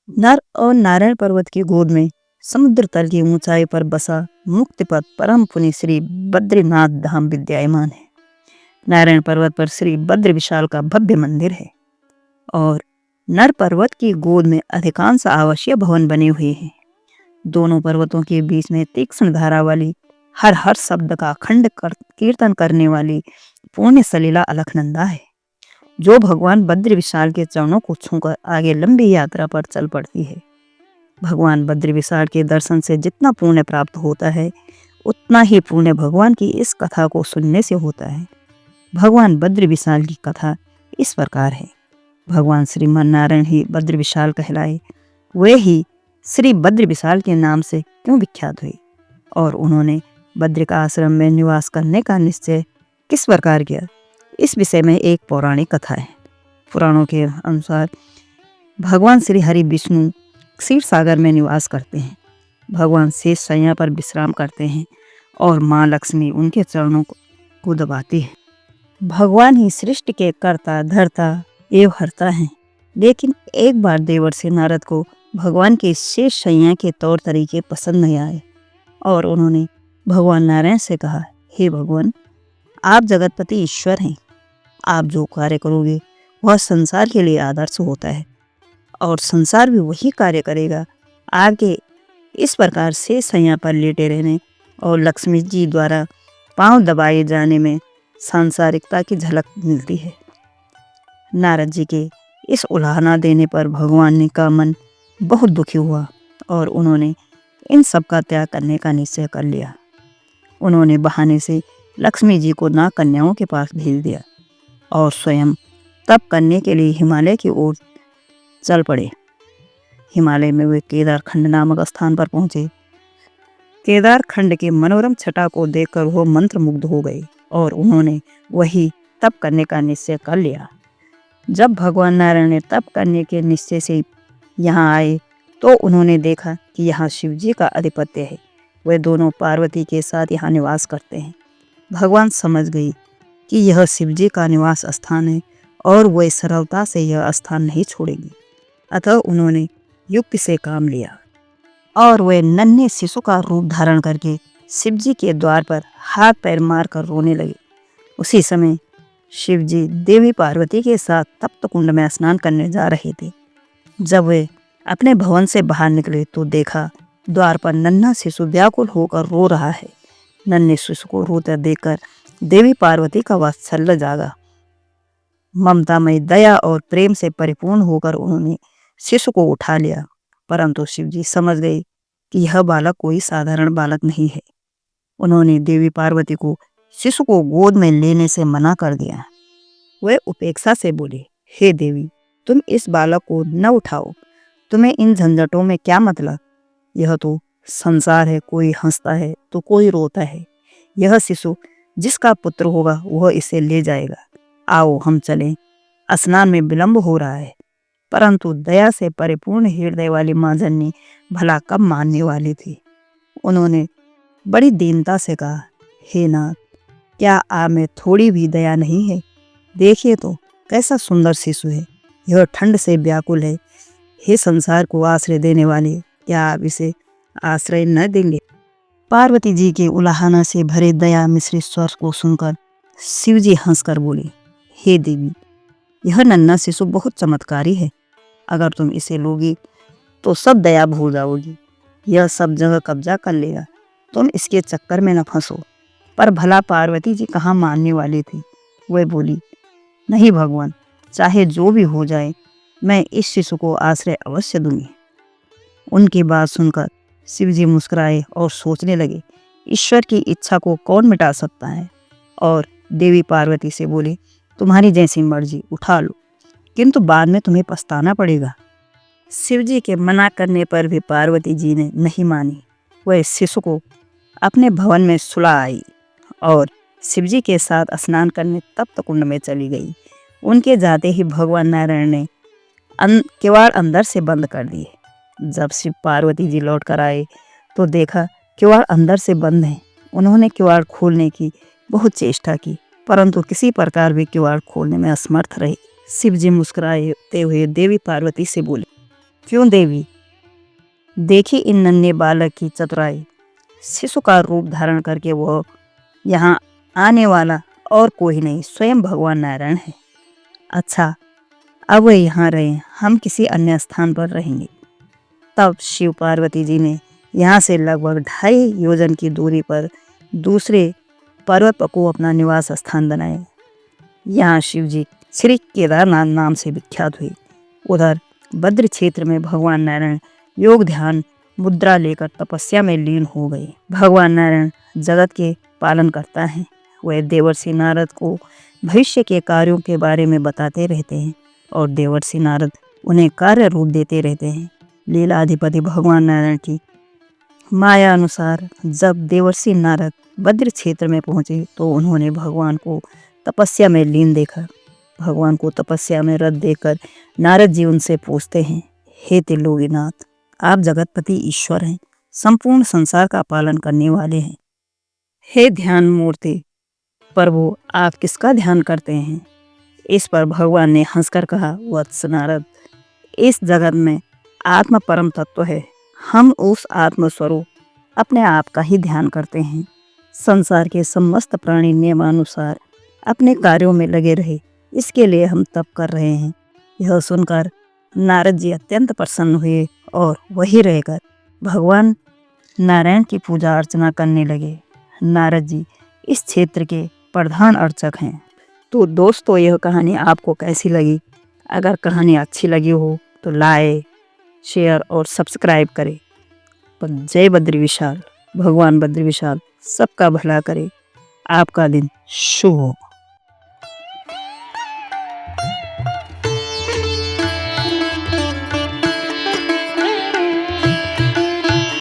नर और नारायण पर्वत की गोद में समुद्र तल की ऊंचाई पर बसा मुक्तिपद परम पुनि श्री बद्रीनाथ धाम विद्यमान है। नारायण पर्वत पर श्री बद्र विशाल का भव्य मंदिर है और नर पर्वत की गोद में अधिकांश आवासीय भवन बने हुए हैं। दोनों पर्वतों के बीच में तीक्ष्ण धारा वाली हर हर शब्द का कीर्तन करने वाली पुण्य सलीला अलखनंदा है, जो भगवान बद्र विशाल के चरणों को छूकर आगे लंबी यात्रा पर चल पड़ती है। भगवान बद्र विशाल के दर्शन से जितना पुण्य प्राप्त होता है, उतना ही पुण्य भगवान की इस कथा को सुनने से होता है। भगवान बद्र विशाल की कथा इस प्रकार है। भगवान श्रीमान नारायण ही बद्र विशाल कहलाए, वे ही श्री बद्र विशाल के नाम से क्यों विख्यात हुए और उन्होंने बद्रिक आश्रम में निवास करने का निश्चय किस प्रकार किया, इस विषय में एक पौराणिक कथा है। पुराणों के अनुसार भगवान श्री हरि विष्णु क्षीर सागर में निवास करते हैं। भगवान शेष शैया पर विश्राम करते हैं और माँ लक्ष्मी उनके चरणों को दबाती है। भगवान ही सृष्टि के कर्ता धर्ता एवं हरता हैं। लेकिन एक बार देवर्षि नारद को भगवान के शेष शैया के तौर तरीके पसंद नहीं आए और उन्होंने भगवान नारायण से कहा, हे भगवान, आप जगतपति ईश्वर हैं। आप जो कार्य करोगे वह संसार के लिए आदर्श होता है और संसार भी वही कार्य करेगा। आगे इस प्रकार से सैया पर लेटे रहने और लक्ष्मी जी द्वारा पांव दबाए जाने में सांसारिकता की झलक मिलती है। नारद जी के इस उलाहना देने पर भगवान का मन बहुत दुखी हुआ और उन्होंने इन सब का त्याग करने का निश्चय कर लिया। उन्होंने बहाने से लक्ष्मी जी को नाग कन्याओं के पास भेज दिया और स्वयं तप करने के लिए हिमालय की ओर चल पड़े। हिमालय में वे केदारखंड नामक स्थान पर पहुंचे। केदारखंड के मनोरम छटा को देखकर वो मंत्रमुग्ध हो गए और उन्होंने वही तप करने का निश्चय कर लिया। जब भगवान नारायण ने तप करने के निश्चय से यहाँ आए तो उन्होंने देखा कि यहाँ शिव जी का आधिपत्य है। वे दोनों पार्वती के साथ यहाँ निवास करते हैं। भगवान समझ गई कि यह शिव जी का निवास स्थान है और वे सरलता से यह स्थान नहीं छोड़ेंगे। अतः उन्होंने युक्ति से काम लिया और वे नन्हे शिशु का रूप धारण करके शिव जी के द्वार पर हाथ पैर मारकर रोने लगे। उसी समय शिव जी देवी पार्वती के साथ तप्त कुंड में स्नान करने जा रहे थे। जब वे अपने भवन से बाहर निकले तो देखा द्वार पर नन्हा शिशु व्याकुल होकर रो रहा है। नन्हे शिशु को रोते देखकर देवी पार्वती का वात्सल्य जागा। ममतामय दया और प्रेम से परिपूर्ण होकर उन्होंने शिशु को उठा लिया, परंतु शिव जी समझ गए कि यह बालक कोई साधारण बालक नहीं है। उन्होंने देवी पार्वती को शिशु को गोद में लेने से मना कर दिया। वे उपेक्षा से बोले, हे देवी, तुम इस बालक को न उठाओ। तुम्हें इन झंझटों में क्या मतलब? यह तो संसार है, कोई हंसता है तो कोई रोता है। यह शिशु जिसका पुत्र होगा वह इसे ले जाएगा। आओ हम चलें, स्नान में विलंब हो रहा है। परंतु दया से परिपूर्ण हृदय वाली माँ जननी भला कब मानने वाली थी। उन्होंने बड़ी दीनता से कहा, हे नाथ, क्या आप में थोड़ी भी दया नहीं है? देखिए तो कैसा सुंदर शिशु है। यह ठंड से व्याकुल है। हे संसार को आश्रय देने वाले, क्या आप इसे आश्रय न देंगे? पार्वती जी के उलाहना से भरे दया मिश्रित स्वर को सुनकर शिव जी हंसकर बोले, हे देवी, यह नन्हा शिशु बहुत चमत्कारी है। अगर तुम इसे लोगी तो सब दया भूल जाओगी। यह सब जगह कब्जा कर लेगा। तुम इसके चक्कर में न फंसो। पर भला पार्वती जी कहाँ मानने वाली थी। वह बोली, नहीं भगवान, चाहे जो भी हो जाए मैं इस शिशु को आश्रय अवश्य दूंगी। उनकी बात सुनकर शिव जी मुस्कुराए और सोचने लगे, ईश्वर की इच्छा को कौन मिटा सकता है। और देवी पार्वती से बोले, तुम्हारी जैसी मर्जी, उठा लो, किंतु बाद में तुम्हें पछताना पड़ेगा। शिव जी के मना करने पर भी पार्वती जी ने नहीं मानी। वह शिशु को अपने भवन में सुला आई और शिव जी के साथ स्नान करने तप्त कुंड में चली गई। उनके जाते ही भगवान नारायण ने किवाड़ अंदर से बंद कर दिए। जब शिव पार्वती जी लौट कर आए तो देखा किवाड़ अंदर से बंद है। उन्होंने किवाड़ खोलने की बहुत चेष्टा की, परंतु किसी प्रकार भी किवाड़ खोलने में असमर्थ रहे। शिव जी मुस्कुराते हुए देवी पार्वती से बोले, क्यों देवी, देखी इन नन्हे बालक की चतुराई। शिशु का रूप धारण करके वो यहाँ आने वाला और कोई नहीं, स्वयं भगवान नारायण है। अच्छा, अब वे यहाँ रहे, हम किसी अन्य स्थान पर रहेंगे। तब शिव पार्वती जी ने यहाँ से लगभग 2.5 योजन की दूरी पर दूसरे पर्वत को अपना निवास स्थान बनाया। यहाँ शिव जी श्री केदारनाथ नाम से विख्यात हुए। उधर बद्र क्षेत्र में भगवान नारायण योग ध्यान मुद्रा लेकर तपस्या में लीन हो गए। भगवान नारायण जगत के पालन करता है। वह देवर्षि नारद को भविष्य के कार्यों के बारे में बताते रहते हैं और देवर्षि नारद उन्हें कार्य रूप देते रहते हैं। लीलाधिपति भगवान नारायण की माया अनुसार जब देवर्षि नारद बद्र क्षेत्र में पहुंचे तो उन्होंने भगवान को तपस्या में लीन देखा। भगवान को तपस्या में रत देखकर नारद जी उनसे पूछते हैं, हे त्रिलोकीनाथ, आप जगतपति ईश्वर हैं, संपूर्ण संसार का पालन करने वाले हैं। हे ध्यान मूर्ति प्रभु, आप किसका ध्यान करते हैं? इस पर भगवान ने हंसकर कहा, वत्स नारद, इस जगत में आत्मा परम तत्व है। हम उस आत्म स्वरूप अपने आप का ही ध्यान करते हैं। संसार के समस्त प्राणी नियमानुसार अपने कार्यों में लगे रहे, इसके लिए हम तप कर रहे हैं। यह सुनकर नारद जी अत्यंत प्रसन्न हुए और वहीं रहकर भगवान नारायण की पूजा अर्चना करने लगे। नारद जी इस क्षेत्र के प्रधान अर्चक हैं। तो दोस्तों, यह कहानी आपको कैसी लगी? अगर कहानी अच्छी लगी हो तो लाइक, शेयर और सब्सक्राइब करें। पर जय बद्री विशाल, भगवान बद्री विशाल सबका भला करे। आपका दिन शुभ हो।